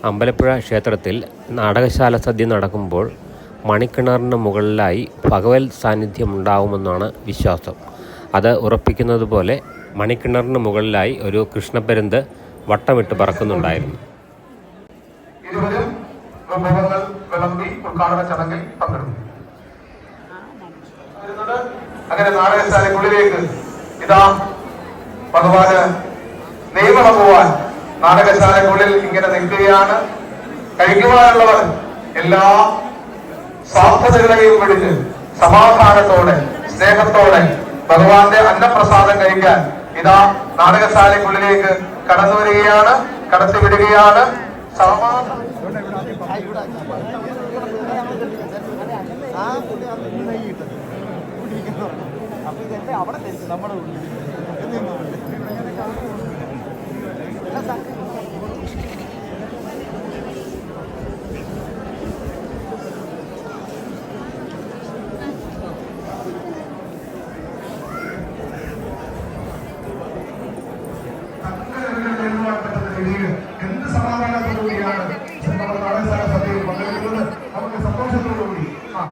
അമ്പലപ്പുഴ ക്ഷേത്രത്തിൽ നാടകശാല സദ്യ നടക്കുമ്പോൾ മണിക്കിണറിന് മുകളിലായി ഭഗവത് സാന്നിധ്യമുണ്ടാവുമെന്നാണ് വിശ്വാസം. അത് ഉറപ്പിക്കുന്നതുപോലെ മണിക്കിണറിന് മുകളിലായി ഒരു കൃഷ്ണപ്പരുന്ത് വട്ടമിട്ട് പറക്കുന്നുണ്ടായിരുന്നു. ഇരുവരും വിഭവങ്ങൾ വിളമ്പി ഉദ്ഘാടന ചടങ്ങിൽ പങ്കെടുത്തു. അങ്ങനെ നാടകശാലയ്ക്കുള്ളിലേക്ക് ഇതാ ഭഗവാന് നെയ്വിളമ്പുവാൻ നാടകശാലയ്ക്കുള്ളിൽ ഇങ്ങനെ നിൽക്കുകയാണ്. കഴിക്കുവാനുള്ളവർ എല്ലാ സ്വാർത്ഥതകളെയും വിളിച്ച് സമാധാനത്തോടെ സ്നേഹത്തോടെ ഭഗവാന്റെ അന്നപ്രസാദം കഴിക്കാൻ ഇതാ നാടകശാലയ്ക്കുള്ളിലേക്ക് കടന്നു വരികയാണ്, കടത്തിവിടുകയാണ്. എന്ത് സമാധാനം